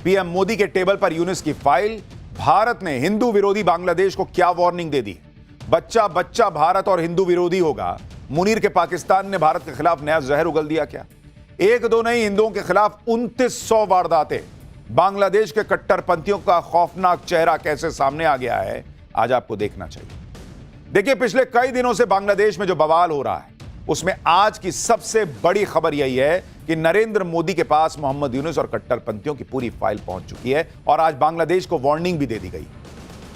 PM Modi के table पर यूनिस की फाइल। भारत ने हिंदू विरोधी बांग्लादेश को क्या वार्निंग दे दी? बच्चा बच्चा भारत और हिंदू विरोधी होगा। मुनीर के पाकिस्तान ने भारत के खिलाफ नया जहर उगल दिया क्या? एक दो नहीं, हिंदुओं के खिलाफ 2900 वारदातें। बांग्लादेश के कट्टरपंथियों का खौफनाक चेहरा कैसे सामने आ गया है, आज आपको देखना चाहिए। देखिए, पिछले कई दिनों से बांग्लादेश में जो बवाल हो रहा है, उसमें आज की सबसे बड़ी खबर यही है कि नरेंद्र मोदी के पास मोहम्मद यूनुस और कट्टरपंथियों की पूरी फाइल पहुंच चुकी है और आज बांग्लादेश को वार्निंग भी दे दी गई।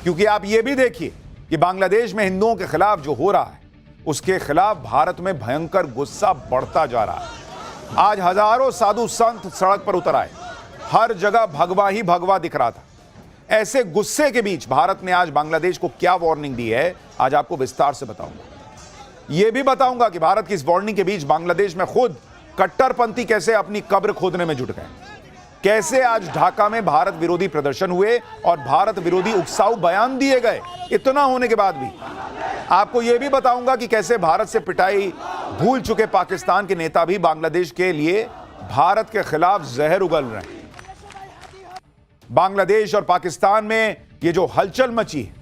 क्योंकि आप यह भी देखिए कि बांग्लादेश में हिंदुओं के खिलाफ जो हो रहा है, उसके खिलाफ भारत में भयंकर गुस्सा बढ़ता जा रहा है। आज हजारों साधु संत सड़क पर उतर आए, हर जगह भगवा ही भगवा दिख रहा था। ऐसे गुस्से के बीच भारत ने आज बांग्लादेश को क्या वार्निंग दी है, आज आपको विस्तार से बताऊंगा। यह भी बताऊंगा कि भारत की इस वार्निंग के बीच बांग्लादेश में खुद कट्टरपंथी कैसे अपनी कब्र खोदने में जुट गए, कैसे आज ढाका में भारत विरोधी प्रदर्शन हुए और भारत विरोधी उकसाऊ बयान दिए गए। इतना होने के बाद भी आपको यह भी बताऊंगा कि कैसे भारत से पिटाई भूल चुके पाकिस्तान के नेता भी बांग्लादेश के लिए भारत के खिलाफ जहर उगल रहे हैं। बांग्लादेश और पाकिस्तान में यह जो हलचल मची है,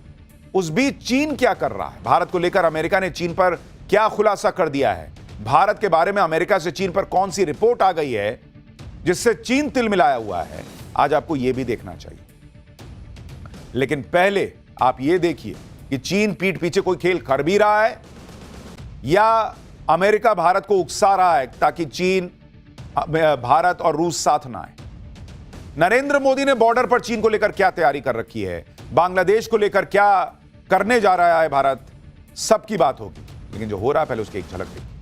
उस बीच चीन क्या कर रहा है? भारत को लेकर अमेरिका ने चीन पर क्या खुलासा कर दिया है? भारत के बारे में अमेरिका से चीन पर कौन सी रिपोर्ट आ गई है जिससे चीन तिलमिलाया हुआ है? आज आपको यह भी देखना चाहिए। लेकिन पहले आप यह देखिए कि चीन पीठ पीछे कोई खेल कर भी रहा है या अमेरिका भारत को उकसा रहा है ताकि चीन, भारत और रूस साथ ना आए। नरेंद्र मोदी ने बॉर्डर पर चीन को लेकर क्या तैयारी कर रखी है, बांग्लादेश को लेकर क्या करने जा रहा है भारत, सबकी बात होगी। लेकिन जो हो रहा है पहले उसकी एक झलक देखिए।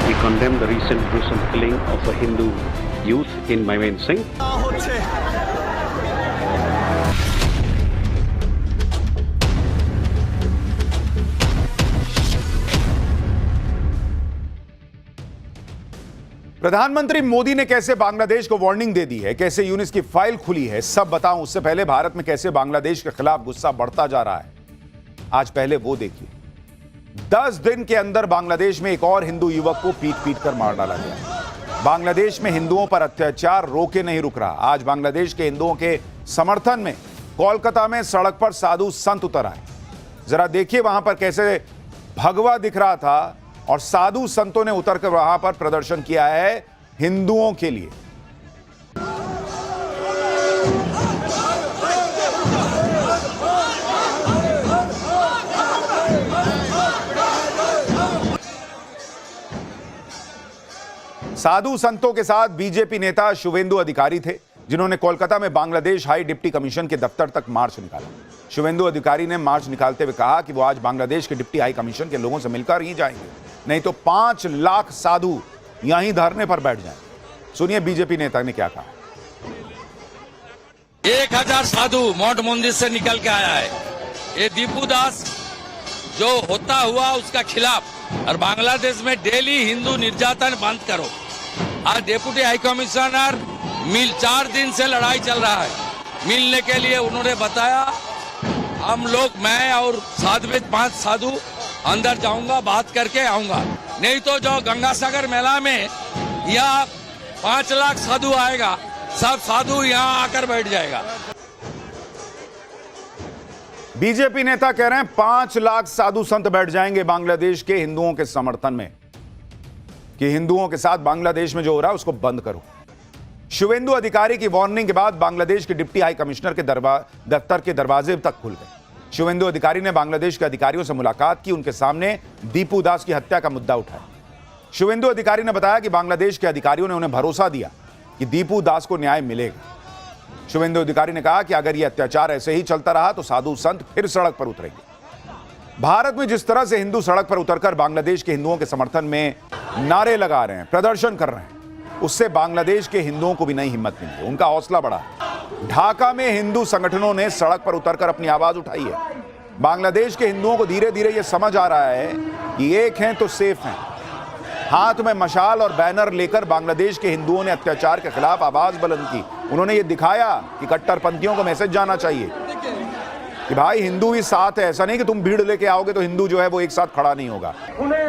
We condemn the recent gruesome killing of a Hindu youth in Mymensingh. प्रधानमंत्री मोदी ने कैसे बांग्लादेश को वार्निंग दे दी है, कैसे यूनिस की फाइल खुली है, सब बताऊं। उससे पहले भारत में कैसे बांग्लादेश के खिलाफ गुस्सा बढ़ता जा रहा है, आज पहले वो देखिए। 10 दिन के अंदर बांग्लादेश में एक और हिंदू युवक को पीट पीट कर मार डाला गया। बांग्लादेश में हिंदुओं पर अत्याचार रोके नहीं रुक रहा। आज बांग्लादेश के हिंदुओं के समर्थन में कोलकाता में सड़क पर साधु संत उतर आए। जरा देखिए वहां पर कैसे भगवा दिख रहा था और साधु संतों ने उतरकर वहां पर प्रदर्शन किया है हिंदुओं के लिए। साधु संतों के साथ बीजेपी नेता शुवेंदु अधिकारी थे, जिन्होंने कोलकाता में बांग्लादेश हाई डिप्टी कमीशन के दफ्तर तक मार्च निकाला। शुवेंदु अधिकारी ने मार्च निकालते हुए कहा कि वो आज बांग्लादेश के डिप्टी हाई कमीशन के लोगों से मिलकर ही जाएंगे, नहीं तो 5 लाख साधु यहीं धरने पर बैठ जाएं। सुनिए बीजेपी नेता ने क्या कहा। 1000 साधु मठ मंदिर से निकल के आया है। ये दीपू दास जो होता हुआ उसका खिलाफ, और बांग्लादेश में डेली हिंदू निर्यातन बंद करो। आज डिप्टी हाई कमिश्नर 4 दिन से लड़ाई चल रहा है। मिलने के लिए उन्होंने बताया हम लोग, मैं और साथ में 5 साधु अंदर जाऊंगा, बात करके आऊंगा। नहीं तो जो गंगासागर मेला में यहाँ 5 लाख साधु आएगा, सब साधु यहाँ आकर बैठ जाएगा। बीजेपी नेता कह रहे हैं 5 लाख साधु संत बैठ जाएंगे बांग्लादेश के हिंदुओं के समर्थन में, कि हिंदुओं के साथ बांग्लादेश में जो हो रहा है उसको बंद करो। शुवेंदु अधिकारी की वार्निंग के बाद बांग्लादेश के डिप्टी हाई कमिश्नर के दफ्तर के दरवाजे तक खुल गए। शुवेंदु अधिकारी ने बांग्लादेश के अधिकारियों से मुलाकात की, उनके सामने दीपू दास की हत्या का मुद्दा उठाया। शुवेंदु अधिकारी ने बताया कि बांग्लादेश के अधिकारियों ने उन्हें भरोसा दिया कि दीपू दास को न्याय मिलेगा। शुवेंदु अधिकारी ने कहा कि अगर यह अत्याचार ऐसे ही चलता रहा तो साधु संत फिर सड़क पर उतरेंगे। भारत में जिस तरह से हिंदू सड़क पर उतरकर बांग्लादेश के हिंदुओं के समर्थन में नारे लगा रहे हैं, प्रदर्शन कर रहे हैं, उससे बांग्लादेश के हिंदुओं को भी नई हिम्मत मिली है, उनका हौसला बढ़ा है। ढाका में हिंदू संगठनों ने सड़क पर उतरकर अपनी आवाज उठाई है। बांग्लादेश के हिंदुओं को धीरे धीरे यह समझ आ रहा है कि एक हैं तो सेफ हैं। हाथ में मशाल और बैनर लेकर बांग्लादेश के हिंदुओं ने अत्याचार के खिलाफ आवाज बुलंद की। उन्होंने ये दिखाया कि कट्टरपंथियों को मैसेज जाना चाहिए। कि भाई हिंदू भी साथ है, ऐसा नहीं कि तुम भीड़ लेके आओगे तो हिंदू जो है वो एक साथ खड़ा नहीं होगा।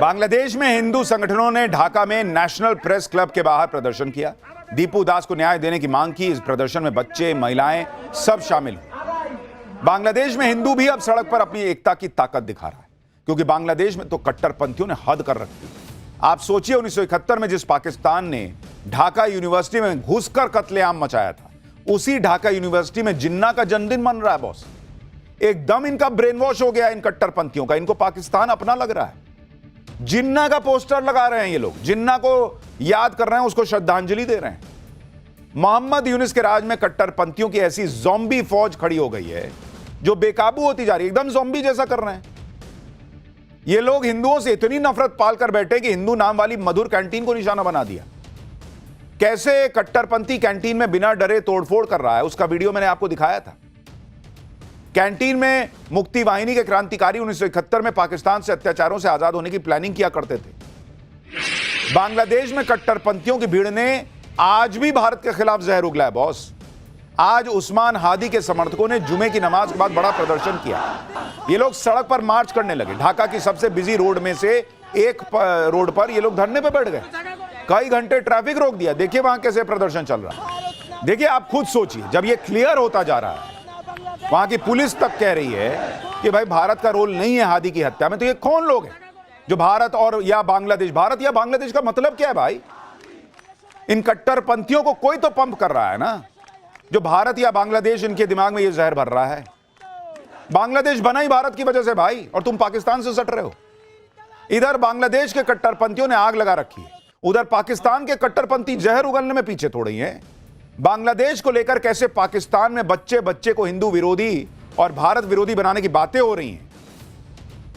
बांग्लादेश में हिंदू संगठनों ने ढाका में नेशनल प्रेस क्लब के बाहर प्रदर्शन किया। दीपू दास को न्याय देने की मांग की। इस प्रदर्शन में बच्चे, महिलाएं सब शामिल हुए। बांग्लादेश में हिंदू भी अब सड़क पर अपनी एकता की ताकत दिखा रहा है, क्योंकि बांग्लादेश में तो कट्टरपंथियों ने हद कर रखी है। आप सोचिए 1971 में जिस पाकिस्तान ने ढाका यूनिवर्सिटी में घुसकर कत्लेआम मचाया था, उसी ढाका यूनिवर्सिटी में जिन्ना का जन्मदिन मन रहा है बॉस। एकदम इनका ब्रेन वॉश हो गया इन कट्टरपंथियों का, इनको पाकिस्तान अपना लग रहा है। जिन्ना का पोस्टर लगा रहे हैं ये लोग, जिन्ना को याद कर रहे हैं, उसको श्रद्धांजलि दे रहे हैं। मोहम्मद यूनुस के राज में कट्टरपंथियों की ऐसी ज़ॉम्बी फौज खड़ी हो गई है जो बेकाबू होती जा रही है, एकदम ज़ॉम्बी जैसा कर रहे हैं। ये लोग हिंदुओं से इतनी नफरत पालकर बैठे कि हिंदू नाम वाली मधुर कैंटीन को निशाना बना दिया। कैसे कट्टरपंथी कैंटीन में बिना डरे तोड़फोड़ कर रहा है, उसका वीडियो मैंने आपको दिखाया था। कैंटीन में मुक्ति वाहिनी के क्रांतिकारी 1971 में पाकिस्तान से अत्याचारों से आजाद होने की प्लानिंग किया करते थे। बांग्लादेश में कट्टरपंथियों की भीड़ ने आज भी भारत के खिलाफ जहर उगला है बॉस। आज उस्मान हादी के समर्थकों ने जुमे की नमाज के बाद बड़ा प्रदर्शन किया। ये लोग सड़क पर मार्च करने लगे। ढाका की सबसे बिजी रोड में से एक रोड पर ये लोग धरने पे बैठ गए। कई घंटे ट्रैफिक रोक दिया। देखिए वहां कैसे प्रदर्शन चल रहा है। देखिए आप खुद सोचिए, जब ये क्लियर होता जा रहा है, वहां की पुलिस तक कह रही है कि भाई भारत का रोल नहीं है हादी की हत्या में, तो ये कौन लोग हैं जो भारत और या बांग्लादेश, भारत या बांग्लादेश का मतलब क्या है भाई? इन कट्टरपंथियों को कोई तो पंप कर रहा है ना, जो भारत या बांग्लादेश इनके दिमाग में ये जहर भर रहा है। बांग्लादेश बना ही भारत की वजह से भाई, और तुम पाकिस्तान से सट रहे हो। इधर बांग्लादेश के कट्टरपंथियों ने आग लगा रखी है, उधर पाकिस्तान के कट्टरपंथी जहर उगलने में पीछे थोड़ी हैं। बांग्लादेश को लेकर कैसे पाकिस्तान में बच्चे बच्चे को हिंदू विरोधी और भारत विरोधी बनाने की बातें हो रही हैं।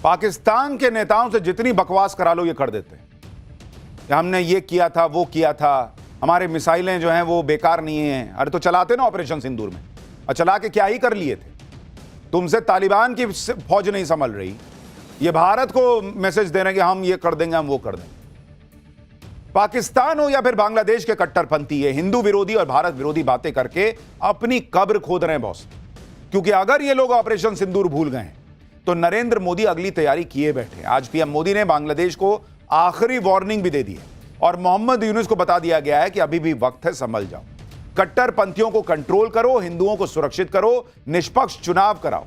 पाकिस्तान के नेताओं से जितनी बकवास करा लो ये कर देते हैं। हमने ये किया था, वो किया था, हमारे मिसाइलें जो हैं वो बेकार नहीं हैं। अरे तो चलाते ना ऑपरेशन सिंदूर में, और चला के क्या ही कर लिए थे? तुमसे तालिबान की फौज नहीं संभल रही, ये भारत को मैसेज दे रहे हैं कि हम ये कर देंगे, हम वो कर देंगे। पाकिस्तान हो या फिर बांग्लादेश के कट्टरपंथी, ये हिंदू विरोधी और भारत विरोधी बातें करके अपनी कब्र खोद रहे हैं बॉस। क्योंकि अगर ये लोग ऑपरेशन सिंदूर भूल गए तो नरेंद्र मोदी अगली तैयारी किए बैठे। आज पीएम मोदी ने बांग्लादेश को आखिरी वार्निंग भी दे दी है और मोहम्मद यूनुस को बता दिया गया है कि अभी भी वक्त है, संभल जाओ। कट्टरपंथियों को कंट्रोल करो, हिंदुओं को सुरक्षित करो, निष्पक्ष चुनाव कराओ।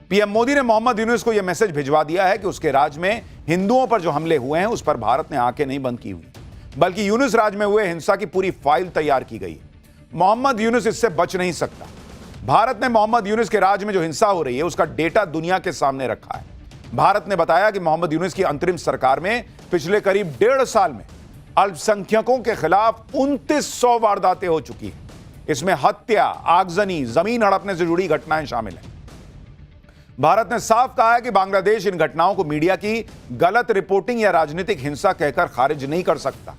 पीएम मोदी ने मोहम्मद यूनुस को यह मैसेज भिजवा दिया है कि उसके राज में हिंदुओं पर जो हमले हुए हैं उस पर भारत ने आंखें नहीं बंद की हुई, बल्कि यूनुस राज में हुए हिंसा की पूरी फाइल तैयार की गई है। मोहम्मद यूनुस इससे बच नहीं सकता। भारत ने मोहम्मद यूनुस के राज में जो हिंसा हो रही है उसका डेटा दुनिया के सामने रखा है। भारत ने बताया कि मोहम्मद यूनुस की अंतरिम सरकार में पिछले करीब 1.5 साल में अल्पसंख्यकों के खिलाफ 2900 वारदातें हो चुकी हैं। इसमें हत्या, आगजनी, जमीन हड़पने से जुड़ी घटनाएं शामिल हैं। भारत ने साफ कहा है कि बांग्लादेश इन घटनाओं को मीडिया की गलत रिपोर्टिंग या राजनीतिक हिंसा कहकर खारिज नहीं कर सकता।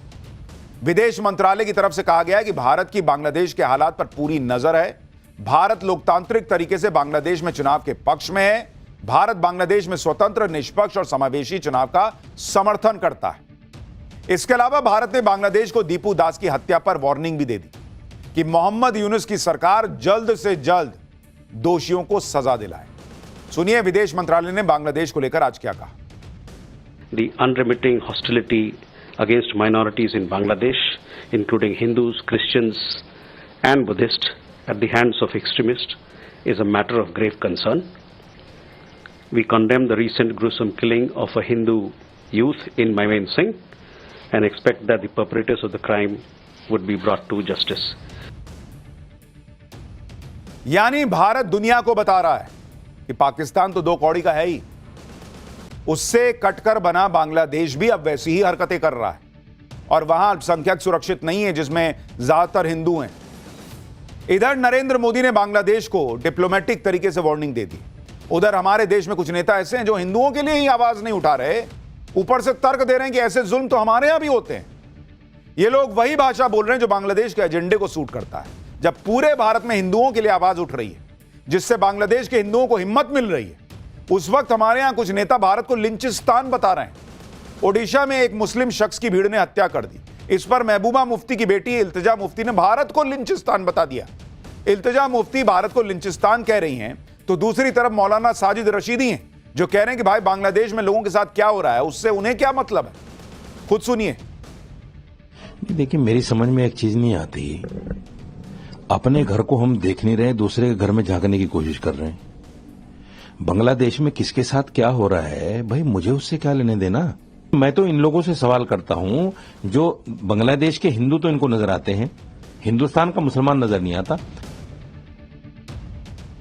विदेश मंत्रालय की तरफ से कहा गया है कि भारत की बांग्लादेश के हालात पर पूरी नजर है। भारत लोकतांत्रिक तरीके से बांग्लादेश में चुनाव के पक्ष में है। भारत बांग्लादेश में स्वतंत्र, निष्पक्ष और समावेशी चुनाव का समर्थन करता है। इसके अलावा भारत ने बांग्लादेश को दीपू दास की हत्या पर वार्निंग भी दे दी कि मोहम्मद यूनुस की सरकार जल्द से जल्द दोषियों को सजा दिलाए। सुनिए विदेश मंत्रालय ने बांग्लादेश को लेकर आज क्या कहा। The unremitting hostility against minorities in Bangladesh, including Hindus, Christians and Buddhists at the hands of extremists, is a matter of grave concern. We condemn the recent gruesome killing of a Hindu youth in Mymensingh and expect that the perpetrators of the crime would be brought to justice. यानी भारत दुनिया को बता रहा है कि पाकिस्तान तो 2 कौड़ी का है ही, उससे कटकर बना बांग्लादेश भी अब वैसी ही हरकतें कर रहा है और वहां अल्पसंख्यक सुरक्षित नहीं है जिसमें ज्यादातर हिंदू हैं। इधर नरेंद्र मोदी ने बांग्लादेश को डिप्लोमेटिक तरीके से वार्निंग दे दी। उधर हमारे देश में कुछ नेता ऐसे हैं जो हिंदुओं के लिए ही आवाज नहीं उठा रहे, ऊपर से तर्क दे रहे हैं कि ऐसे जुल्म तो हमारे यहां भी होते हैं। ये लोग वही भाषा बोल रहे हैं जो बांग्लादेश के एजेंडे को सूट करता है। जब पूरे भारत में हिंदुओं के लिए आवाज उठ रही है जिससे बांग्लादेश के हिंदुओं को हिम्मत मिल रही है, उस वक्त हमारे यहां कुछ नेता भारत को लिंचिस्तान बता रहे हैं। ओडिशा में एक मुस्लिम शख्स की भीड़ ने हत्या कर दी। इस पर महबूबा मुफ्ती की बेटी इल्तिजा मुफ्ती ने भारत को लिंचिस्तान बता दिया। इल्तिजा मुफ्ती भारत को लिंचिस्तान कह रही हैं तो दूसरी तरफ मौलाना साजिद रशीदी हैं जो कह रहे हैं कि भाई बांग्लादेश में लोगों के साथ क्या हो रहा है उससे उन्हें क्या मतलब है। खुद सुनिए। देखिए, मेरी समझ में एक चीज नहीं आती, अपने घर को हम देख नहीं रहे, दूसरे के घर में झांकने की कोशिश कर रहे हैं। बांग्लादेश में किसके साथ क्या हो रहा है भाई, मुझे उससे क्या लेने देना। मैं तो इन लोगों से सवाल करता हूं जो बांग्लादेश के हिंदू तो इनको नजर आते हैं, हिंदुस्तान का मुसलमान नजर नहीं आता।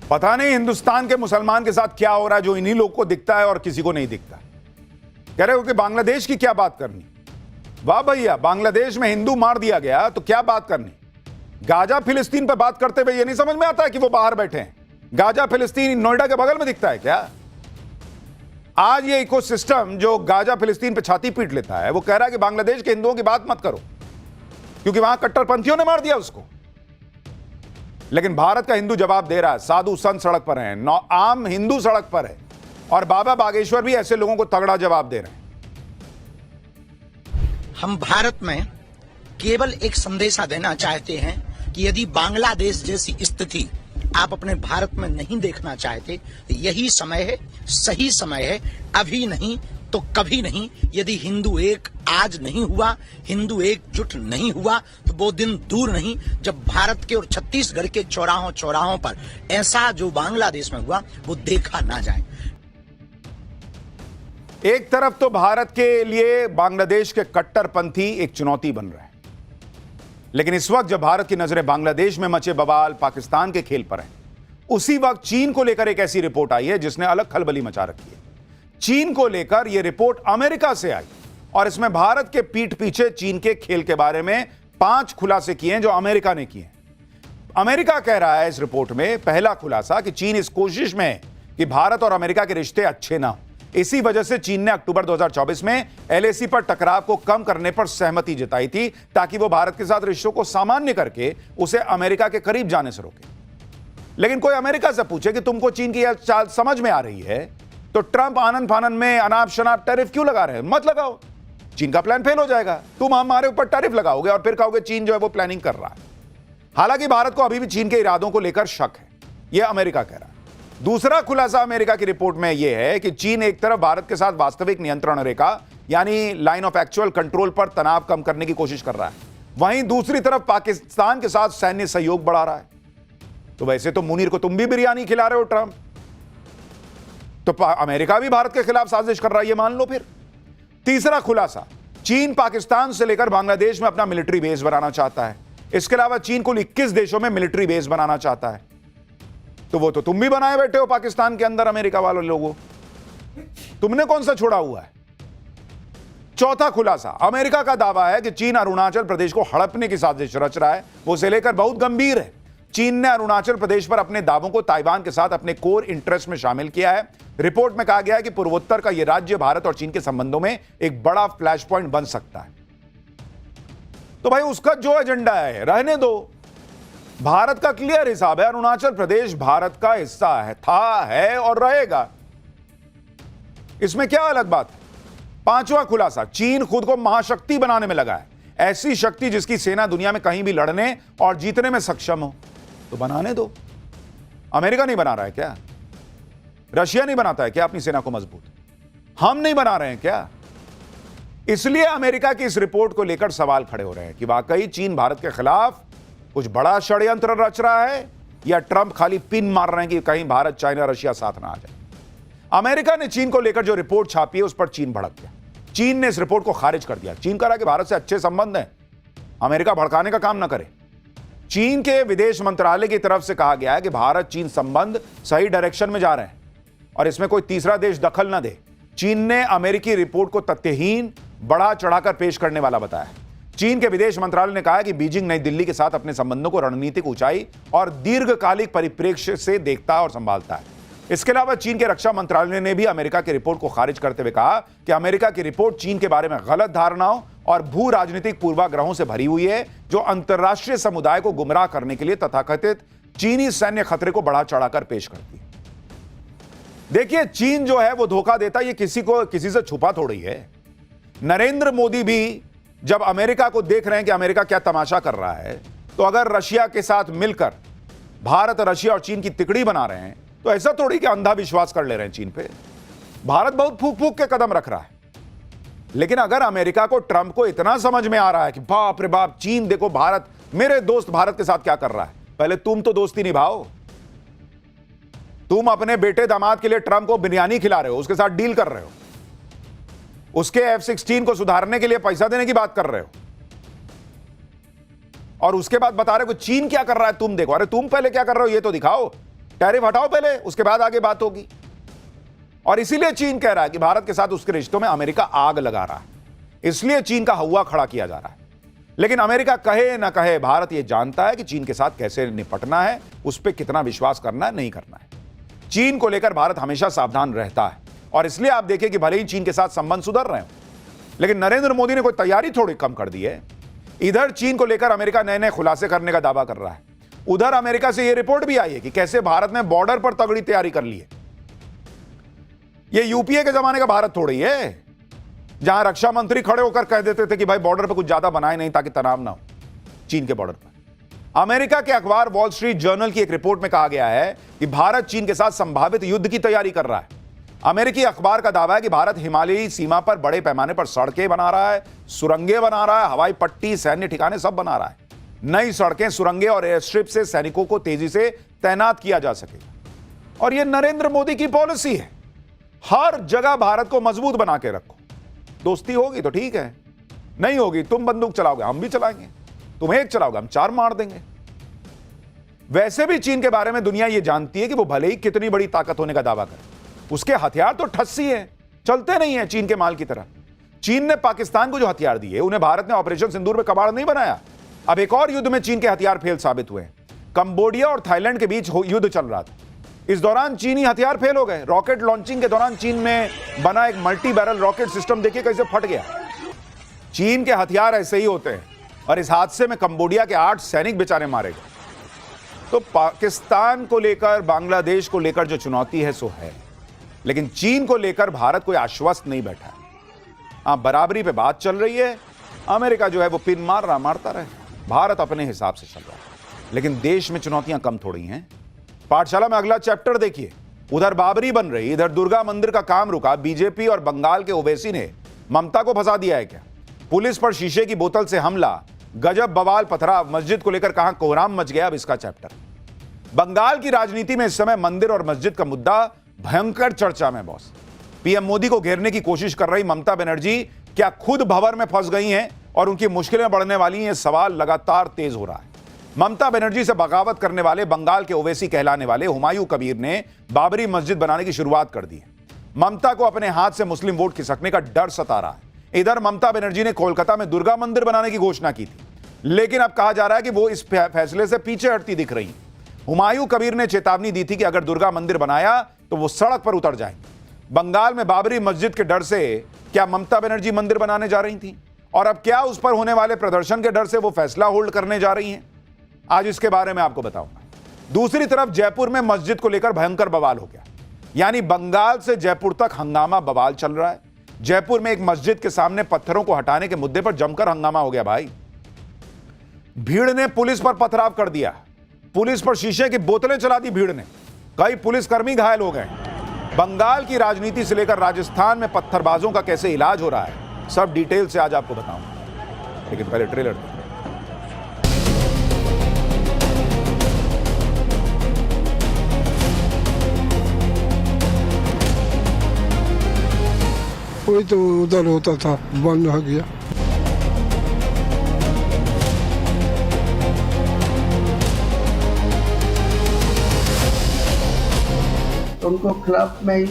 पता नहीं हिंदुस्तान के मुसलमान के साथ क्या हो रहा है जो इन्हीं लोग को दिखता है और किसी को नहीं दिखता। कह रहे हो कि बांग्लादेश की क्या बात करनी। वाह भैया, बांग्लादेश में हिंदू मार दिया गया तो क्या बात करनी। गाजा फिलिस्तीन पर बात करते हुए ये नहीं समझ में आता है कि वो बाहर बैठे हैं। गाजा फिलिस्तीन नोएडा के बगल में दिखता है क्या। आज ये इकोसिस्टम जो गाजा फिलिस्तीन पे छाती पीट लेता है वो कह रहा है कि बांग्लादेश के हिंदुओं की बात मत करो क्योंकि वहां कट्टरपंथियों ने मार दिया उसको। लेकिन भारत का हिंदू जवाब दे रहा है, साधु संत सड़क पर हैं, आम हिंदू सड़क पर है और बाबा बागेश्वर भी ऐसे लोगों को तगड़ा जवाब दे रहे हैं। हम भारत में केवल एक संदेशा देना चाहते हैं कि यदि बांग्लादेश जैसी स्थिति आप अपने भारत में नहीं देखना चाहते तो यही समय है, सही समय है, अभी नहीं तो कभी नहीं। यदि हिंदू एक आज नहीं हुआ, हिंदू एकजुट नहीं हुआ तो वो दिन दूर नहीं जब भारत के और छत्तीसगढ़ के चौराहों पर ऐसा जो बांग्लादेश में हुआ वो देखा ना जाए। एक तरफ तो भारत के लिए बांग्लादेश के कट्टरपंथी एक चुनौती बन रहे हैं, लेकिन इस वक्त जब भारत की नजरें बांग्लादेश में मचे बवाल, पाकिस्तान के खेल पर हैं, उसी वक्त चीन को लेकर एक ऐसी रिपोर्ट आई है जिसने अलग खलबली मचा रखी है। चीन को लेकर यह रिपोर्ट अमेरिका से आई और इसमें भारत के पीठ पीछे चीन के खेल के बारे में 5 खुलासे किए हैं जो अमेरिका ने किए हैं। अमेरिका कह रहा है इस रिपोर्ट में पहला खुलासा कि चीन इस कोशिश में है कि भारत और अमेरिका के रिश्ते अच्छे ना हो। इसी वजह से चीन ने अक्टूबर 2024 में एलएसी पर टकराव को कम करने पर सहमति जताई थी ताकि वो भारत के साथ रिश्तों को सामान्य करके उसे अमेरिका के करीब जाने से रोके। लेकिन कोई अमेरिका से पूछे कि तुमको चीन की यह चाल समझ में आ रही है तो ट्रंप आनंद फानन में अनाप शनाप टैरिफ क्यों लगा रहे हैं। मत लगाओ, चीन का प्लान फेल हो जाएगा। तुम हमारे ऊपर टैरिफ लगाओगे और फिर कहोगे चीन जो है वो प्लानिंग कर रहा है। हालांकि भारत को अभी भी चीन के इरादों को लेकर शक है, यह अमेरिका कह रहा है। दूसरा खुलासा अमेरिका की रिपोर्ट में यह है कि चीन एक तरफ भारत के साथ वास्तविक नियंत्रण रेखा यानी लाइन ऑफ एक्चुअल कंट्रोल पर तनाव कम करने की कोशिश कर रहा है, वहीं दूसरी तरफ पाकिस्तान के साथ सैन्य सहयोग बढ़ा रहा है। तो वैसे तो मुनीर को तुम भी बिरयानी खिला रहे हो ट्रंप, तो अमेरिका भी भारत के खिलाफ साजिश कर रहा है, ये मान लो फिर। तीसरा खुलासा, चीन पाकिस्तान से लेकर बांग्लादेश में अपना मिलिट्री बेस बनाना चाहता है। इसके अलावा चीन कुल 21 देशों में मिलिट्री बेस बनाना चाहता है। तो वो तो तुम भी बनाए बैठे हो पाकिस्तान के अंदर, अमेरिका वालों लोगों, तुमने कौन सा छोड़ा हुआ है। चौथा खुलासा, अमेरिका का दावा है कि चीन अरुणाचल प्रदेश को हड़पने की साजिश रच रहा है, वो उसे लेकर बहुत गंभीर है। चीन ने अरुणाचल प्रदेश पर अपने दावों को ताइवान के साथ अपने कोर इंटरेस्ट में शामिल किया है। रिपोर्ट में कहा गया है कि पूर्वोत्तर का यह राज्य भारत और चीन के संबंधों में एक बड़ा फ्लैश पॉइंट बन सकता है। तो भाई उसका जो एजेंडा है रहने दो। भारत का क्लियर हिसाब है, अरुणाचल प्रदेश भारत का हिस्सा है, था, है और रहेगा। इसमें क्या अलग बात है। पांचवा खुलासा, चीन खुद को महाशक्ति बनाने में लगा है, ऐसी शक्ति जिसकी सेना दुनिया में कहीं भी लड़ने और जीतने में सक्षम हो। तो बनाने दो। अमेरिका नहीं बना रहा है क्या? रशिया नहीं बनाता है क्या अपनी सेना को मजबूत? हम नहीं बना रहे हैं क्या? इसलिए अमेरिका की इस रिपोर्ट को लेकर सवाल खड़े हो रहे हैं कि वाकई चीन भारत के खिलाफ कुछ बड़ा षड्यंत्र रच रहा है या ट्रंप खाली पिन मार रहे हैं कि कहीं भारत, चाइना, रशिया साथ ना आ जाए। अमेरिका ने चीन को लेकर जो रिपोर्ट छापी है उस पर चीन भड़क गया। चीन ने इस रिपोर्ट को खारिज कर दिया। चीन कह रहा है कि भारत से अच्छे संबंध हैं, अमेरिका भड़काने का काम ना करे। चीन के विदेश मंत्रालय की तरफ से कहा गया है कि भारत चीन संबंध सही डायरेक्शन में जा रहे हैं और इसमें कोई तीसरा देश दखल ना दे। चीन ने अमेरिकी रिपोर्ट को तथ्यहीन, बढ़ा चढ़ाकर पेश करने वाला बताया। चीन के विदेश मंत्रालय ने कहा है कि बीजिंग नई दिल्ली के साथ अपने संबंधों को रणनीतिक ऊंचाई और दीर्घकालिक परिप्रेक्ष्य से देखता और संभालता है। इसके अलावा चीन के रक्षा मंत्रालय ने भी अमेरिका की रिपोर्ट को खारिज करते हुए कहा कि अमेरिका की रिपोर्ट चीन के बारे में गलत धारणाओं और भू राजनीतिक पूर्वाग्रहों से भरी हुई है, जो अंतर्राष्ट्रीय समुदाय को गुमराह करने के लिए तथाकथित चीनी सैन्य खतरे को बढ़ा चढ़ाकर पेश करती है। देखिए, चीन जो है वो धोखा देता, ये किसी से छुपा थोड़ी है। नरेंद्र मोदी भी जब अमेरिका को देख रहे हैं कि अमेरिका क्या तमाशा कर रहा है, तो अगर रशिया के साथ मिलकर भारत, रशिया और चीन की तिकड़ी बना रहे हैं तो ऐसा थोड़ी कि अंधा विश्वास कर ले रहे हैं चीन पे। भारत बहुत फूक फूक के कदम रख रहा है, लेकिन अगर अमेरिका को, ट्रंप को इतना समझ में आ रहा है कि बाप रे बाप, चीन देखो भारत, मेरे दोस्त भारत के साथ क्या कर रहा है, पहले तुम तो दोस्ती निभाओ। तुम अपने बेटे दामाद के लिए ट्रंप को बिरयानी खिला रहे हो, उसके साथ डील कर रहे हो, उसके F-16 को सुधारने के लिए पैसा देने की बात कर रहे हो, और उसके बाद बता रहे हो चीन क्या कर रहा है तुम देखो। अरे तुम पहले क्या कर रहे हो ये तो दिखाओ, टैरिफ हटाओ पहले, उसके बाद आगे बात होगी। और इसीलिए चीन कह रहा है कि भारत के साथ उसके रिश्तों में अमेरिका आग लगा रहा है, इसलिए चीन का हवा खड़ा किया जा रहा है। लेकिन अमेरिका कहे ना कहे, भारत यह जानता है कि चीन के साथ कैसे निपटना है, उस पर कितना विश्वास करना है, नहीं करना है। चीन को लेकर भारत हमेशा सावधान रहता है, और इसलिए आप देखिए कि भले ही चीन के साथ संबंध सुधर रहे हो, लेकिन नरेंद्र मोदी ने कोई तैयारी थोड़ी कम कर दी है। इधर चीन को लेकर अमेरिका नए नए खुलासे करने का दावा कर रहा है, उधर अमेरिका से यह रिपोर्ट भी आई है कि कैसे भारत ने बॉर्डर पर तगड़ी तैयारी कर ली है। यह यूपीए के जमाने का भारत थोड़ी है, जहां रक्षा मंत्री खड़े होकर कह देते थे कि भाई बॉर्डर पर कुछ ज्यादा बनाए नहीं ताकि तनाव ना हो चीन के बॉर्डर पर। अमेरिका के अखबार वॉल स्ट्रीट जर्नल की एक रिपोर्ट में कहा गया है कि भारत चीन के साथ संभावित युद्ध की तैयारी कर रहा है। अमेरिकी अखबार का दावा है कि भारत हिमालयी सीमा पर बड़े पैमाने पर सड़कें बना रहा है, सुरंगें बना रहा है, हवाई पट्टी, सैन्य ठिकाने सब बना रहा है। नई सड़कें, सुरंगें और एयर स्ट्रिप से सैनिकों को तेजी से तैनात किया जा सकेगा। और यह नरेंद्र मोदी की पॉलिसी है, हर जगह भारत को मजबूत बना के रखो। दोस्ती होगी तो ठीक है, नहीं होगी तुम बंदूक चलाओगे हम भी चलाएंगे, तुम एक चलाओगे हम चार मार देंगे। वैसे भी चीन के बारे में दुनिया यह जानती है कि वो भले ही कितनी बड़ी ताकत होने का दावा करे, उसके हथियार तो ठस्सी है, चलते नहीं है चीन के माल की तरह। चीन ने पाकिस्तान को जो हथियार दिए उन्हें भारत ने ऑपरेशन सिंदूर में कबाड़ नहीं बनाया। अब एक और युद्ध में चीन के हथियार फेल साबित हुए। कंबोडिया और थाईलैंड के बीच युद्ध चल रहा था, इस दौरान चीनी हथियार फेल हो गए। रॉकेट लॉन्चिंग के दौरान चीन में बना एक मल्टी बैरल रॉकेट सिस्टम देखिए कैसे फट गया। चीन के हथियार ऐसे ही होते हैं, और इस हादसे में कंबोडिया के 8 सैनिक बेचारे मारे गए। तो पाकिस्तान को लेकर, बांग्लादेश को लेकर जो चुनौती है सो है, लेकिन चीन को लेकर भारत कोई आश्वस्त नहीं बैठा है। हाँ, बराबरी पे बात चल रही है, अमेरिका जो है वो पिन मारता रहे, भारत अपने हिसाब से चल रहा है। लेकिन देश में चुनौतियां कम थोड़ी हैं। पाठशाला में अगला चैप्टर देखिए, उधर बाबरी बन रही, इधर दुर्गा मंदिर का काम रुका। बीजेपी और बंगाल के ओवैसी ने ममता को फंसा दिया है क्या? पुलिस पर शीशे की बोतल से हमला, गजब बवाल पथराव, मस्जिद को लेकर कहां कोहराम मच गया। अब इसका चैप्टर। बंगाल की राजनीति में इस समय मंदिर और मस्जिद का मुद्दा भयंकर चर्चा में बॉस। पीएम मोदी को घेरने की कोशिश कर रही ममता बनर्जी क्या खुद भंवर में फंस गई हैं और उनकी मुश्किलें बढ़ने वाली हैं? यह सवाल लगातार तेज हो रहा है। ममता बनर्जी से बगावत करने वाले बंगाल के ओवैसी कहलाने वाले हुमायूं कबीर ने बाबरी मस्जिद बनाने की शुरुआत कर दी है। ममता को अपने हाथ से मुस्लिम वोट खिसकने का डर सता रहा है। इधर ममता बनर्जी ने कोलकाता में दुर्गा मंदिर बनाने की घोषणा की थी, लेकिन अब कहा जा रहा है कि वो इस फैसले से पीछे हटती दिख रही। हुमायूं कबीर ने चेतावनी दी थी कि अगर दुर्गा मंदिर बनाया तो वो सड़क पर उतर जाएंगे। बंगाल में बाबरी मस्जिद के डर से क्या ममता बनर्जी मंदिर बनाने जा रही थी, और अब क्या उस पर होने वाले प्रदर्शन के डर से वो फैसला होल्ड करने जा रही हैं? आज इसके बारे में आपको बताऊंगा। दूसरी तरफ जयपुर में मस्जिद को लेकर भयंकर बवाल हो गया, यानी बंगाल से जयपुर तक हंगामा बवाल चल रहा है। जयपुर में एक मस्जिद के सामने पत्थरों को हटाने के मुद्दे पर जमकर हंगामा हो गया भाई। भीड़ ने पुलिस पर पथराव कर दिया, पुलिस पर शीशे की बोतलें चला दी भीड़ ने, कई पुलिसकर्मी घायल हो गए। बंगाल की राजनीति से लेकर राजस्थान में पत्थरबाजों का कैसे इलाज हो रहा है, सब डिटेल से आज आपको बताऊंगा, लेकिन पहले ट्रेलर देखिए। कोई तो उधर होता था, बंद हो गया। उनको खिलाफ में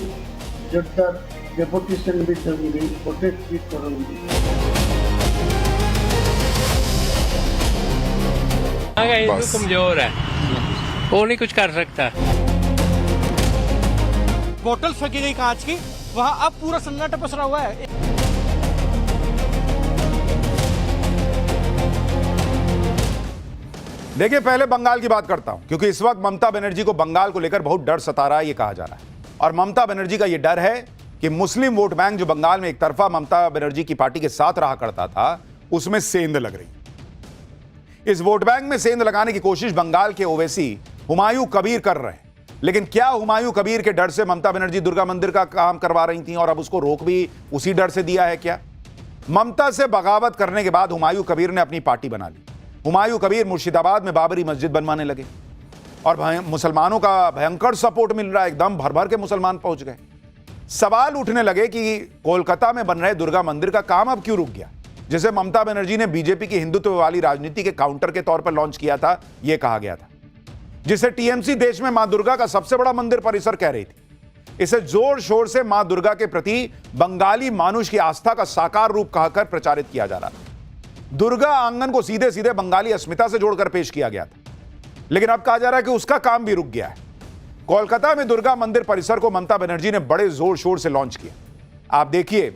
जोरदार डेपुटेशन भी करूंगी, प्रोटेस्ट भी करूंगी। हिंदू कमजोर है, वो नहीं कुछ कर सकता। बोतल फेंकी गई कांच की, वहाँ अब पूरा सन्नाटा पसरा हुआ है। देखिए, पहले बंगाल की बात करता हूं, क्योंकि इस वक्त ममता बनर्जी को बंगाल को लेकर बहुत डर सता रहा है, यह कहा जा रहा है। और ममता बनर्जी का यह डर है कि मुस्लिम वोट बैंक जो बंगाल में एक तरफा ममता बनर्जी की पार्टी के साथ रहा करता था, उसमें सेंध लग रही। इस वोट बैंक में सेंध लगाने की कोशिश बंगाल के ओवैसी हुमायूं कबीर कर रहे हैं। लेकिन क्या हुमायूं कबीर के डर से ममता बनर्जी दुर्गा मंदिर का काम करवा रही थी और अब उसको रोक भी उसी डर से दिया है क्या? ममता से बगावत करने के बाद हुमायूं कबीर ने अपनी पार्टी बना ली। हुमायूं कबीर मुर्शिदाबाद में बाबरी मस्जिद बनवाने लगे और मुसलमानों का भयंकर सपोर्ट मिल रहा है, एकदम भर भर के मुसलमान पहुंच गए। सवाल उठने लगे कि कोलकाता में बन रहे दुर्गा मंदिर का काम अब क्यों रुक गया, जिसे ममता बनर्जी ने बीजेपी की हिंदुत्व वाली राजनीति के काउंटर के तौर पर लॉन्च किया था, यह कहा गया था, जिसे टीएमसी देश में मां दुर्गा का सबसे बड़ा मंदिर परिसर कह रही थी। इसे जोर शोर से मां दुर्गा के प्रति बंगाली मानुष की आस्था का साकार रूप कहकर प्रचारित किया जा रहा था। दुर्गा आंगन को सीधे सीधे बंगाली अस्मिता से जोड़कर पेश किया गया था, लेकिन अब कहा जा रहा है कि उसका काम भी रुक गया है। कोलकाता में दुर्गा मंदिर परिसर को ममता बनर्जी ने बड़े जोर शोर से लॉन्च किया। आप देखिए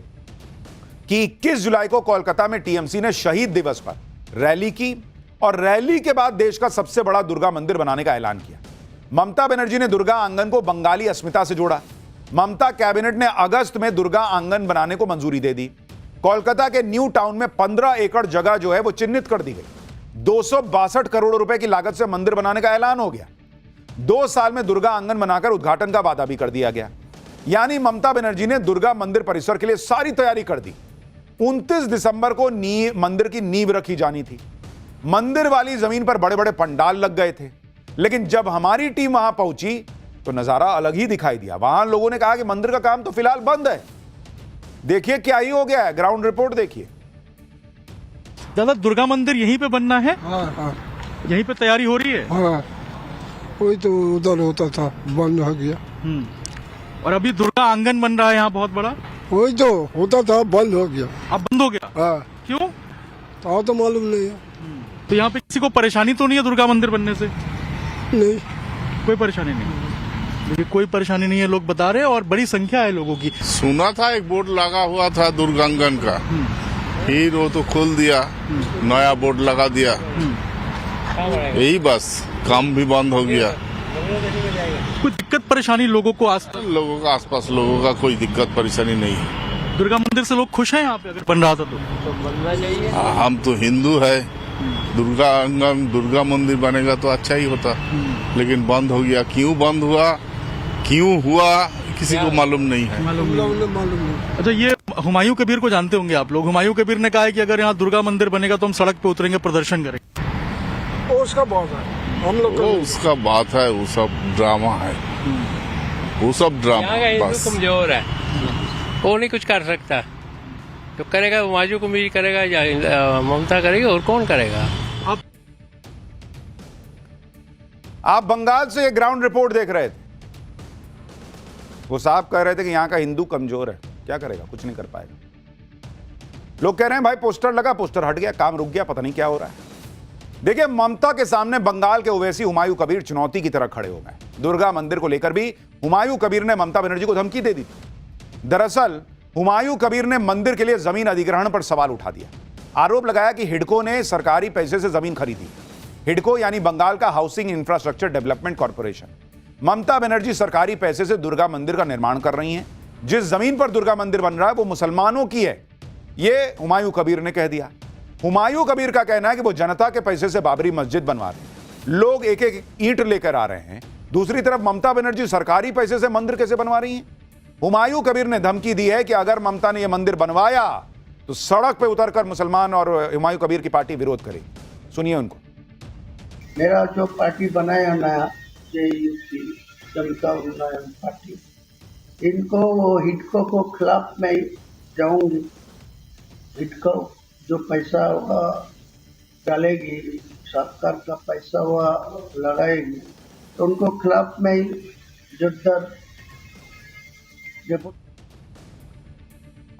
कि 21 जुलाई को कोलकाता में टीएमसी ने शहीद दिवस पर रैली की और रैली के बाद देश का सबसे बड़ा दुर्गा मंदिर बनाने का ऐलान किया। ममता बनर्जी ने दुर्गा आंगन को बंगाली अस्मिता से जोड़ा। ममता कैबिनेट ने अगस्त में दुर्गा आंगन बनाने को मंजूरी दे दी। कोलकाता के न्यू टाउन में 15 एकड़ जगह जो है वो चिन्हित कर दी गई। 262 करोड़ रुपए की लागत से मंदिर बनाने का ऐलान हो गया। 2 साल में दुर्गा आंगन बनाकर उद्घाटन का वादा भी कर दिया गया। यानी ममता बनर्जी ने दुर्गा मंदिर परिसर के लिए सारी तैयारी कर दी। 29 दिसंबर को मंदिर की नींव रखी जानी थी। मंदिर वाली जमीन पर बड़े बड़े पंडाल लग गए थे, लेकिन जब हमारी टीम वहां पहुंची तो नजारा अलग ही दिखाई दिया। वहां लोगों ने कहा कि मंदिर का काम तो फिलहाल बंद है। देखिए क्या ही हो गया है, ग्राउंड रिपोर्ट देखिए। दादा दुर्गा मंदिर यहीं पे बनना है? हाँ हाँ यहीं पे तैयारी हो रही है? हाँ, वही तो उधर होता था, बंद हो गया। और अभी दुर्गा आंगन बन रहा है यहाँ बहुत बड़ा। वही तो होता था, बंद हो गया। अब बंद हो गया? हाँ, क्यों? तो मालूम नहीं है। तो यहाँ पे किसी को परेशानी तो नहीं है दुर्गा मंदिर बनने से? नहीं, कोई परेशानी नहीं। देखिए कोई परेशानी नहीं है, लोग बता रहे हैं और बड़ी संख्या है लोगों की। सुना था एक बोर्ड लगा हुआ था दुर्गांगन का, फिर वो तो खोल दिया, नया बोर्ड लगा दिया, यही बस, काम भी बंद हो गया। कोई दिक्कत परेशानी लोगों को आसपास लोगों का कोई दिक्कत परेशानी नहीं है। दुर्गा मंदिर से लोग खुश हैं यहाँ पे अगर बन रहा था तो? हम तो हिंदू है, दुर्गा मंदिर बनेगा तो अच्छा ही होता, लेकिन बंद हो गया। क्यों बंद हुआ, क्यों हुआ, किसी को मालूम नहीं है। मालूम नहीं। अच्छा, ये हुमायूं कबीर को जानते होंगे आप लोग। हुमायूं कबीर ने कहा है कि अगर यहाँ दुर्गा मंदिर बनेगा तो हम सड़क पे उतरेंगे, प्रदर्शन करेंगे। उसका बात है, हम लोग वो उसका बात है, वो सब ड्रामा है, वो सब ड्रामा। बस कमजोर है, वो नहीं कुछ कर सकता। तो करेगा हुमायूं कबीर करेगा या ममता करेगी, और कौन करेगा? आप बंगाल से ये ग्राउंड रिपोर्ट देख रहे थे। वो साहब कह रहे थे कि यहां का हिंदू कमजोर है, क्या करेगा, कुछ नहीं कर पाएगा। लोग कह रहे हैं भाई पोस्टर लगा, पोस्टर हट गया, काम रुक गया, पता नहीं क्या हो रहा है। देखिए ममता के सामने बंगाल के ओवैसी हुमायूं कबीर चुनौती की तरह खड़े हो गए। दुर्गा मंदिर को लेकर भी हुमायूं कबीर ने ममता बनर्जी को धमकी दे दी थी। दरअसल हुमायूं कबीर ने मंदिर के लिए जमीन अधिग्रहण पर सवाल उठा दिया। आरोप लगाया कि हिडको ने सरकारी पैसे से जमीन खरीदी। हिडको यानी बंगाल का housing infrastructure development corporation. Mamata Banerjee सरकारी पैसे से दुर्गा मंदिर का निर्माण कर रही हैं। जिस जमीन पर दुर्गा मंदिर बन रहा है वो मुसलमानों की है, यह हुमायूं कबीर ने कह दिया। हुमायूं कबीर का कहना है कि वो जनता के पैसे से बाबरी मस्जिद बनवा रहे हैं, लोग एक एक ईंट लेकर आ रहे हैं। दूसरी तरफ ममता बनर्जी सरकारी पैसे से मंदिर कैसे बनवा रही हैं? हुमायूं कबीर ने धमकी दी है कि अगर ममता ने यह मंदिर बनवाया तो सड़क पर उतरकर मुसलमान और हुमायूं कबीर की पार्टी विरोध करेगी। सुनिए उनको। मेरा जो पार्टी बनाया नया JUP जनता उन्नयन पार्टी, इनको वो हिडको को खिलाफ में जाऊंगी। हिडको जो पैसा हुआ डालेगी, सरकार का पैसा हुआ लगाएगी, तो उनको खिलाफ में जुद्दर।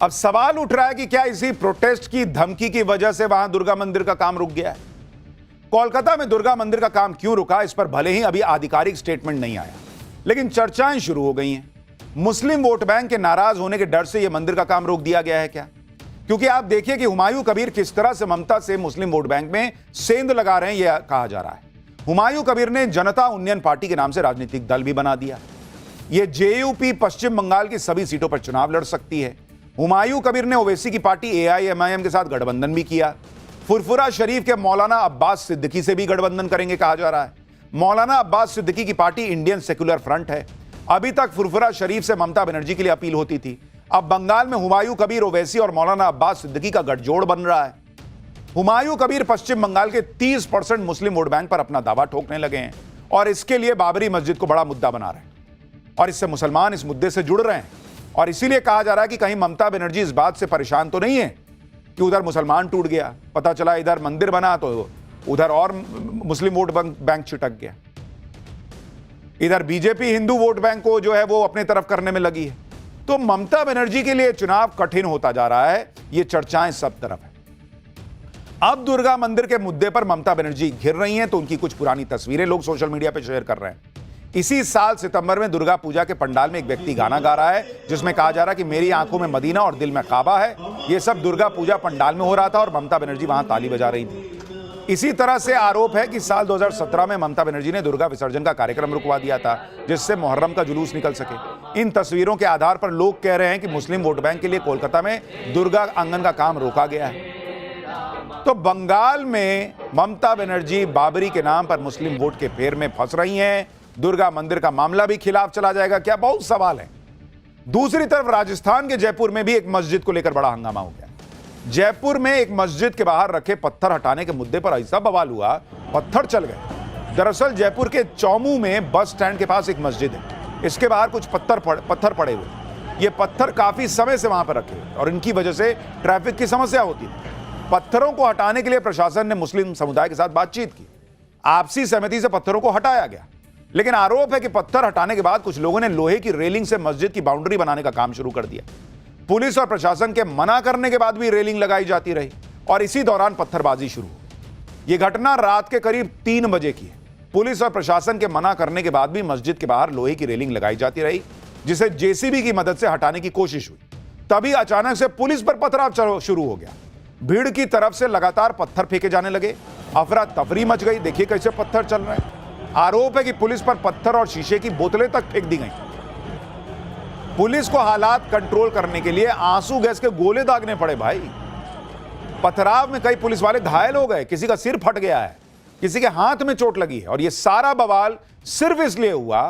अब सवाल उठ रहा है कि क्या इसी प्रोटेस्ट की धमकी की वजह से वहां दुर्गा मंदिर का काम रुक गया है? कोलकाता में दुर्गा मंदिर का काम क्यों रुका, इस पर भले ही अभी आधिकारिक स्टेटमेंट नहीं आया, लेकिन चर्चाएं शुरू हो गई हैं। मुस्लिम वोट बैंक के नाराज होने के डर से यह मंदिर का काम रोक दिया गया है क्या? क्योंकि आप देखिए कि हुमायूं कबीर किस तरह से ममता से मुस्लिम वोट बैंक में सेंध लगा रहे हैं, यह कहा जा रहा है। हुमायूं कबीर ने जनता उन्नयन पार्टी के नाम से राजनीतिक दल भी बना दिया। यह JUP पश्चिम बंगाल की सभी सीटों पर चुनाव लड़ सकती है। हुमायूं कबीर ने ओवैसी की पार्टी AIMIM के साथ गठबंधन भी किया। फुरफुरा शरीफ के मौलाना अब्बास सिद्दीकी से भी गठबंधन करेंगे कहा जा रहा है। मौलाना अब्बास सिद्दीकी की पार्टी इंडियन सेक्युलर फ्रंट है। अभी तक फुरफुरा शरीफ से ममता बनर्जी के लिए अपील होती थी। अब बंगाल में हुमायूं कबीर ओवैसी और मौलाना अब्बास सिद्दीकी का गठजोड़ बन रहा है। हुमायूं कबीर पश्चिम बंगाल के 30% मुस्लिम वोट बैंक पर अपना दावा ठोकने लगे हैं और इसके लिए बाबरी मस्जिद को बड़ा मुद्दा बना रहे हैं और इससे मुसलमान इस मुद्दे से जुड़ रहे हैं और इसीलिए कहा जा रहा है कि कहीं ममता बनर्जी इस बात से परेशान तो नहीं है कि उधर मुसलमान टूट गया, पता चला इधर मंदिर बना तो उधर और मुस्लिम वोट बैंक छिटक गया। इधर बीजेपी हिंदू वोट बैंक को जो है वो अपने तरफ करने में लगी है। तो ममता बनर्जी के लिए चुनाव कठिन होता जा रहा है, ये चर्चाएं सब तरफ है। अब दुर्गा मंदिर के मुद्दे पर ममता बनर्जी घिर रही हैं तो उनकी कुछ पुरानी तस्वीरें लोग सोशल मीडिया पर शेयर कर रहे हैं। इसी साल सितंबर में दुर्गा पूजा के पंडाल में एक व्यक्ति गाना गा रहा है जिसमें कहा जा रहा है कि मेरी आंखों में मदीना और दिल में काबा है। यह सब दुर्गा पूजा पंडाल में हो रहा था और ममता बनर्जी वहां ताली बजा रही थी। इसी तरह से आरोप है कि साल 2017 में ममता बनर्जी ने दुर्गा विसर्जन का कार्यक्रम रुकवा दिया था जिससे मुहर्रम का जुलूस निकल सके। इन तस्वीरों के आधार पर लोग कह रहे हैं कि मुस्लिम वोट बैंक के लिए कोलकाता में दुर्गा आंगन का काम रोका गया है। तो बंगाल में ममता बनर्जी बाबरी के नाम पर मुस्लिम वोट के फेर में फंस रही हैं। दुर्गा मंदिर का मामला भी खिलाफ चला जाएगा क्या, बहुत सवाल है। दूसरी तरफ राजस्थान के जयपुर में भी एक मस्जिद को लेकर बड़ा हंगामा हो गया। जयपुर में एक मस्जिद के बाहर रखे पत्थर हटाने के मुद्दे पर ऐसा बवाल हुआ, पत्थर चल गए। दरअसल जयपुर के चौमू में बस स्टैंड के पास एक मस्जिद है, इसके बाहर कुछ पत्थर पड़े हुए। ये पत्थर काफी समय से वहां पर रखे हुए और इनकी वजह से ट्रैफिक की समस्या होती है। पत्थरों को हटाने के लिए प्रशासन ने मुस्लिम समुदाय के साथ बातचीत की। आपसी सहमति से पत्थरों को हटाया गया, लेकिन आरोप है कि पत्थर हटाने के बाद कुछ लोगों ने लोहे की रेलिंग से मस्जिद की बाउंड्री बनाने का काम शुरू कर दिया। पुलिस और प्रशासन के मना करने के बाद भी रेलिंग लगाई जाती रही और इसी दौरान पत्थरबाजी शुरू हुई। यह घटना रात के करीब 3 बजे की है। पुलिस और प्रशासन के मना करने के बाद भी मस्जिद के बाहर लोहे की रेलिंग लगाई जाती रही जिसे जेसीबी की मदद से हटाने की कोशिश हुई। तभी अचानक से पुलिस पर पथराव शुरू हो गया। भीड़ की तरफ से लगातार पत्थर फेंके जाने लगे, अफरा तफरी मच गई। देखिए कैसे पत्थर चल रहे हैं। आरोप है कि पुलिस पर पत्थर और शीशे की बोतलें तक फेंक दी गई। पुलिस को हालात कंट्रोल करने के लिए आंसू गैस के गोले दागने पड़े भाई। पथराव में कई पुलिस वाले घायल हो गए, किसी का सिर फट गया है, किसी के हाथ में चोट लगी है और यह सारा बवाल सिर्फ इसलिए हुआ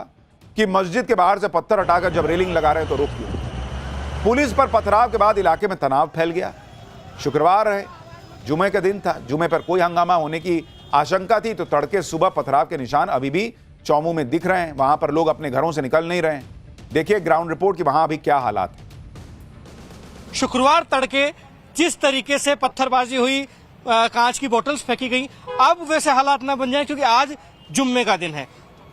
कि मस्जिद के बाहर से पत्थर हटाकर जब रेलिंग लगा रहे तो रोक दिया। पुलिस पर पथराव के बाद इलाके में तनाव फैल गया। शुक्रवार है, जुमे का दिन था, जुमे पर कोई हंगामा होने की आशंका थी तो तड़के सुबह पथराव के निशान अभी भी चौमू में दिख रहे हैं। वहां पर लोग अपने घरों से निकल नहीं रहे हैं। देखिए ग्राउंड रिपोर्ट कि वहां अभी क्या हालात है। शुक्रवार तड़के जिस तरीके से पत्थरबाजी हुई, कांच की बोतल्स फेंकी गई, अब वैसे हालात ना बन जाए क्योंकि आज जुम्मे का दिन है।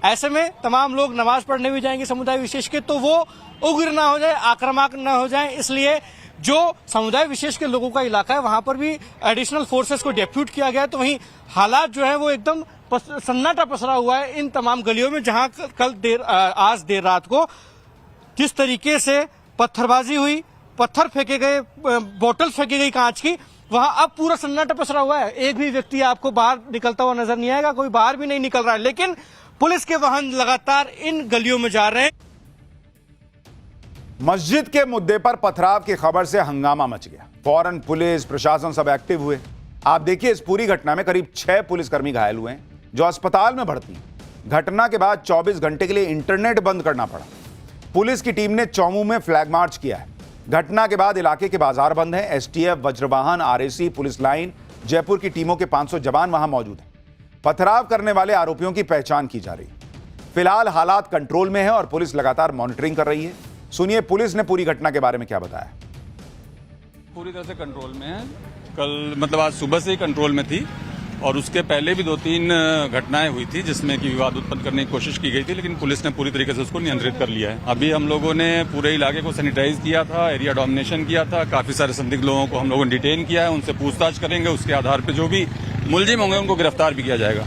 ऐसे में तमाम लोग नमाज पढ़ने भी जाएंगे समुदाय विशेष के, तो वो उग्र ना हो जाए, आक्रामक ना हो जाए, इसलिए जो समुदाय विशेष के लोगों का इलाका है वहां पर भी एडिशनल फोर्सेस को डेप्यूट किया गया है। तो वहीं हालात जो है वो एकदम सन्नाटा पसरा हुआ है इन तमाम गलियों में जहां आज देर रात को जिस तरीके से पत्थरबाजी हुई, पत्थर फेंके गए, बोतल फेंकी गई कांच की, वहां अब पूरा सन्नाटा पसरा हुआ है। एक भी व्यक्ति आपको बाहर निकलता हुआ नजर नहीं आएगा, कोई बाहर भी नहीं निकल रहा है, लेकिन पुलिस के वाहन लगातार इन गलियों में जा रहे हैं। मस्जिद के मुद्दे पर पथराव की खबर से हंगामा मच गया। फौरन पुलिस प्रशासन सब एक्टिव हुए। आप देखिए इस पूरी घटना में करीब 6 पुलिसकर्मी घायल हुए हैं जो अस्पताल में भर्ती हैं। घटना के बाद 24 घंटे के लिए इंटरनेट बंद करना पड़ा। पुलिस की टीम ने चौमू में फ्लैग मार्च किया है। घटना के बाद इलाके के बाजार बंद हैं। STF, Vajravahan, RAC, police line, Jaipur की टीमों के 500 जवान वहां मौजूद हैं। पथराव करने वाले आरोपियों की पहचान की जा रही है। फिलहाल हालात कंट्रोल में है और पुलिस लगातार मॉनिटरिंग कर रही है। सुनिए पुलिस ने पूरी घटना के बारे में क्या बताया। पूरी तरह से कंट्रोल में है। कल मतलब आज सुबह से ही कंट्रोल में थी और उसके पहले भी 2-3 घटनाएं हुई थी जिसमें कि विवाद उत्पन्न करने की कोशिश की गई थी, लेकिन पुलिस ने पूरी तरीके से उसको नियंत्रित कर लिया है। अभी हम लोगों ने पूरे इलाके को सैनिटाइज किया था, एरिया डोमिनेशन किया था, काफी सारे संदिग्ध लोगों को हम लोगों ने डिटेन किया है, उनसे पूछताछ करेंगे, उसके आधार पर जो भी मुलजिम होंगे उनको गिरफ्तार भी किया जाएगा।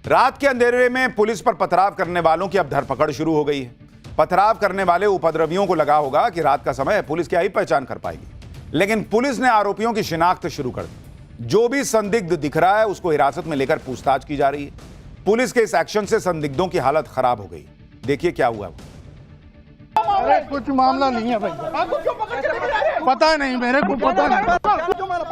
रात के अंधेरे में पुलिस पर पथराव करने वालों की अब धरपकड़ शुरू हो गई है। पथराव करने वाले उपद्रवियों को लगा होगा कि रात का समय है, पुलिस क्या ही पहचान कर पाएगी, लेकिन पुलिस ने आरोपियों की शिनाख्त शुरू कर दी। जो भी संदिग्ध दिख रहा है उसको हिरासत में लेकर पूछताछ की जा रही है। पुलिस के इस एक्शन से संदिग्धों की हालत खराब हो गई। देखिए क्या हुआ। अरे कुछ मामला नहीं है भाई, पता नहीं, मेरे को पता नहीं। पत्थर क्यों मारा?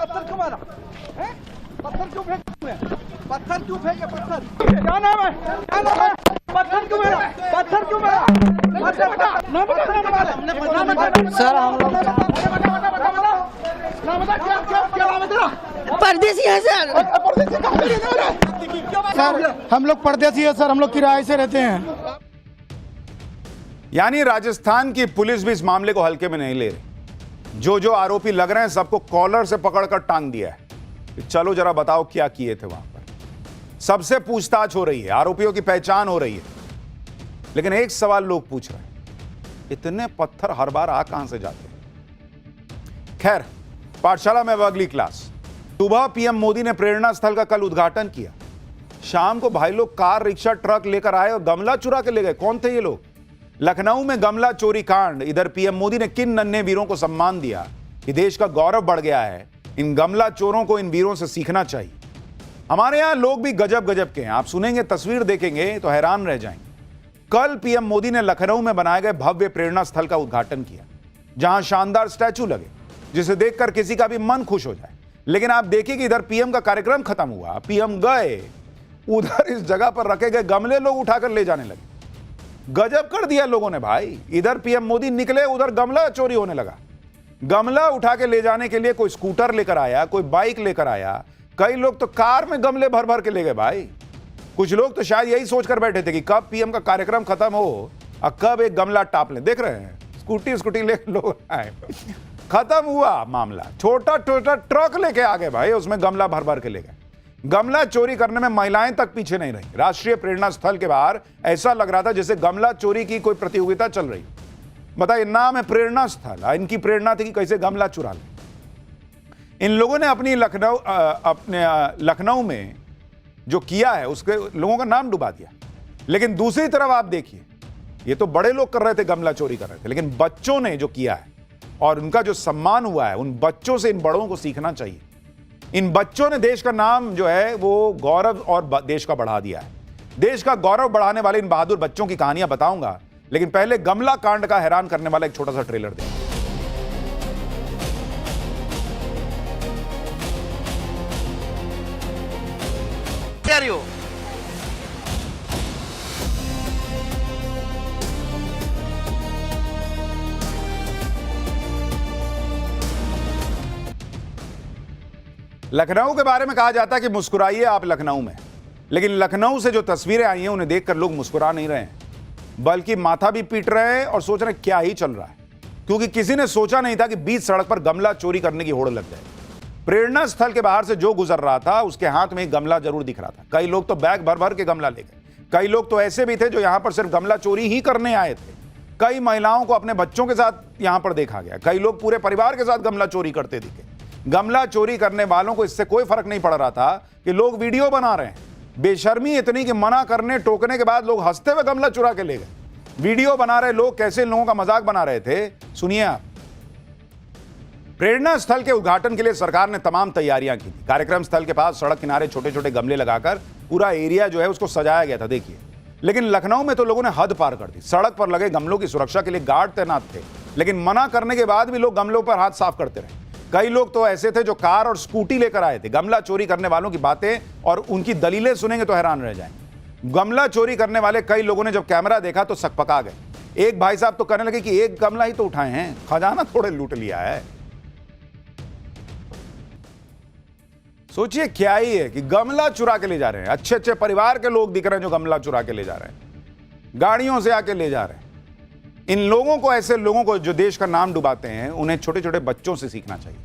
पत्थर क्यों फेंका? पत्थर क्यों फेंके? पत्थर क्या नाम है? क्या नाम है? पत्थर क्यों मेरा? पत्थर क्यों मेरा? सर हम लोग परदेसी है सर। हम लोग परदेसी है सर, हम लोग किराए से रहते हैं। यानी राजस्थान की पुलिस भी इस मामले को हल्के में नहीं ले रही। जो आरोपी लग रहे हैं सबको कॉलर से पकड़कर टांग दिया है कि चलो जरा बताओ क्या किए थे वहां पर। सबसे पूछताछ हो रही है, आरोपियों की पहचान हो रही है। लेकिन एक सवाल लोग पूछ रहे हैं, इतने पत्थर हर बार आ कहां से जाते हैं? खैर, पाठशाला में अब अगली क्लास। सुबह पीएम मोदी ने प्रेरणा स्थल का कल उद्घाटन किया। शाम को भाई लोग कार, रिक्शा, ट्रक लेकर आए और गमला चुरा के ले गए। कौन थे ये लोग? लखनऊ में गमला चोरी कांड। इधर पीएम मोदी ने किन नन्हे वीरों को सम्मान दिया कि देश का गौरव बढ़ गया है। इन गमला चोरों को इन वीरों से सीखना चाहिए। हमारे यहां लोग भी गजब गजब के हैं। आप सुनेंगे, तस्वीर देखेंगे तो हैरान रह जाएंगे। कल पीएम मोदी ने लखनऊ में बनाए गए भव्य प्रेरणा स्थल का उद्घाटन किया, जहां शानदार स्टैचू लगे जिसे देखकर किसी का भी मन खुश हो जाए। लेकिन आप देखिए कि इधर पीएम का कार्यक्रम खत्म हुआ, पीएम गए, उधर इस जगह पर रखे गए गमले लोग उठाकर ले जाने लगे। गजब कर दिया लोगों ने भाई। इधर पीएम मोदी निकले, उधर गमला चोरी होने लगा। गमला उठा के ले जाने के लिए कोई स्कूटर लेकर आया, कोई बाइक लेकर आया, कई लोग तो कार में गमले भर भर के ले गए भाई। कुछ लोग तो शायद यही सोचकर बैठे थे कि कब पीएम का कार्यक्रम खत्म हो और कब एक गमला टाप लें। देख रहे हैं, स्कूटी ले लोग आए। खत्म हुआ मामला। छोटा ट्रक लेके आ गए भाई, उसमें गमला भर भर के ले गए। गमला चोरी करने में महिलाएं तक पीछे नहीं रही। राष्ट्रीय प्रेरणा स्थल के बाहर ऐसा लग रहा था जैसे गमला चोरी की कोई प्रतियोगिता चल रही। बताइए, नाम है प्रेरणा स्थल, इनकी प्रेरणा थी कि कैसे गमला चुरा लें। इन लोगों ने अपने लखनऊ में जो किया है उसके लोगों का नाम डुबा दिया। लेकिन दूसरी तरफ आप देखिए, ये तो बड़े लोग कर रहे थे, गमला चोरी कर रहे थे, लेकिन बच्चों ने जो किया है और उनका जो सम्मान हुआ है, उन बच्चों से इन बड़ों को सीखना चाहिए। इन बच्चों ने देश का नाम जो है वो गौरव और देश का बढ़ा दिया है। देश का गौरव बढ़ाने वाले इन बहादुर बच्चों की कहानियां बताऊंगा, लेकिन पहले गमला कांड का हैरान करने वाला एक छोटा सा ट्रेलर देखिए। लखनऊ के बारे में कहा जाता है कि मुस्कुराइए आप लखनऊ में, लेकिन लखनऊ से जो तस्वीरें आई हैं उन्हें देखकर लोग मुस्कुरा नहीं रहे हैं, बल्कि माथा भी पीट रहे हैं और सोच रहे हैं क्या ही चल रहा है। क्योंकि किसी ने सोचा नहीं था कि बीच सड़क पर गमला चोरी करने की होड़ लग जाए। प्रेरणा स्थल के बाहर से जो गुजर रहा था उसके हाथ में एक गमला जरूर दिख रहा था। कई लोग तो बैग भर भर के गमला ले गए। कई लोग तो ऐसे भी थे जो यहां पर सिर्फ गमला चोरी ही करने आए थे। कई महिलाओं को अपने बच्चों के साथ यहां पर देखा गया। कई लोग पूरे परिवार के साथ गमला चोरी करते दिखे। गमला चोरी करने वालों को इससे कोई फर्क नहीं पड़ रहा था कि लोग वीडियो बना रहे हैं। बेशर्मी इतनी कि मना करने टोकने के बाद लोग हंसते हुए गमला चुरा के ले गए। वीडियो बना रहे लोग कैसे लोगों का मजाक बना रहे थे, सुनिए आप। प्रेरणा स्थल के उद्घाटन के लिए सरकार ने तमाम तैयारियां की थी। कार्यक्रम स्थल के पास सड़क किनारे छोटे छोटे गमले लगाकर पूरा एरिया जो है उसको सजाया गया था, देखिए। लेकिन लखनऊ में तो लोगों ने हद पार कर दी। सड़क पर लगे गमलों की सुरक्षा के लिए गार्ड तैनात थे, लेकिन मना करने के बाद भी लोग गमलों पर हाथ साफ करते रहे। कई लोग तो ऐसे थे जो कार और स्कूटी लेकर आए थे। गमला चोरी करने वालों की बातें और उनकी दलीलें सुनेंगे तो हैरान रह जाएंगे। गमला चोरी करने वाले कई लोगों ने जब कैमरा देखा तो सकपका गए। एक भाई साहब तो कहने लगे कि एक गमला ही तो उठाए हैं, खजाना थोड़े लूट लिया है। सोचिए क्या ही है कि गमला चुरा के ले जा रहे हैं। अच्छे अच्छे परिवार के लोग दिख रहे हैं जो गमला चुरा के ले जा रहे हैं, गाड़ियों से आके ले जा रहे हैं। इन लोगों को, ऐसे लोगों को जो देश का नाम डुबाते हैं, उन्हें छोटे छोटे बच्चों से सीखना चाहिए।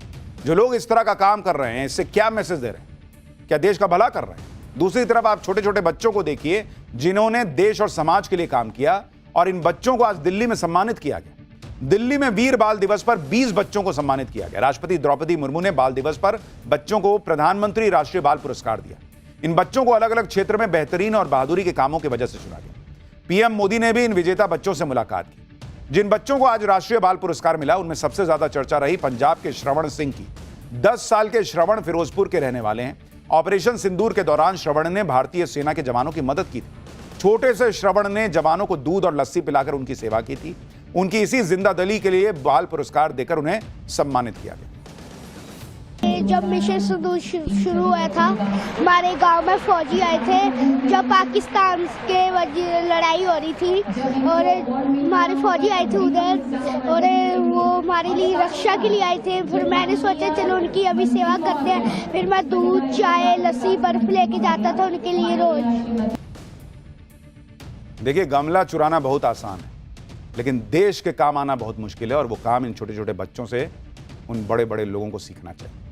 जो लोग इस तरह का काम कर रहे हैं, इससे क्या मैसेज दे रहे हैं? क्या देश का भला कर रहे हैं? दूसरी तरफ आप छोटे छोटे बच्चों को देखिए जिन्होंने देश और समाज के लिए काम किया, और इन बच्चों को आज दिल्ली में सम्मानित किया गया। दिल्ली में वीर बाल दिवस पर 20 बच्चों को सम्मानित किया गया। राष्ट्रपति द्रौपदी मुर्मू ने बाल दिवस पर बच्चों को प्रधानमंत्री राष्ट्रीय बाल पुरस्कार दिया। इन बच्चों को अलग अलग क्षेत्र में बेहतरीन और बहादुरी के कामों की वजह से चुना गया। पीएम मोदी ने भी इन विजेता बच्चों से मुलाकात की। जिन बच्चों को आज राष्ट्रीय बाल पुरस्कार मिला, उनमें सबसे ज्यादा चर्चा रही पंजाब के श्रवण सिंह की। 10 साल के श्रवण फिरोजपुर के रहने वाले हैं। ऑपरेशन सिंदूर के दौरान श्रवण ने भारतीय सेना के जवानों की मदद की थी। छोटे से श्रवण ने जवानों को दूध और लस्सी पिलाकर उनकी सेवा की थी। उनकी इसी जिंदादिली के लिए बाल पुरस्कार देकर उन्हें सम्मानित किया गया। जब मिशन सिंदूर शुरू हुआ था, हमारे गांव में फौजी आए थे जब पाकिस्तान के लड़ाई हो रही थी, और हमारे फौजी आए थे उधर, और वो हमारे लिए रक्षा के लिए आए थे। फिर मैंने सोचा चलो उनकी अभी सेवा करते हैं। फिर मैं दूध, चाय, लस्सी, बर्फ लेके जाता था उनके लिए रोज। देखिए, गमला चुराना बहुत आसान है, लेकिन देश के काम आना बहुत मुश्किल है, और वो काम इन छोटे छोटे बच्चों से, उन बड़े बड़े लोगों को सीखना चाहिए।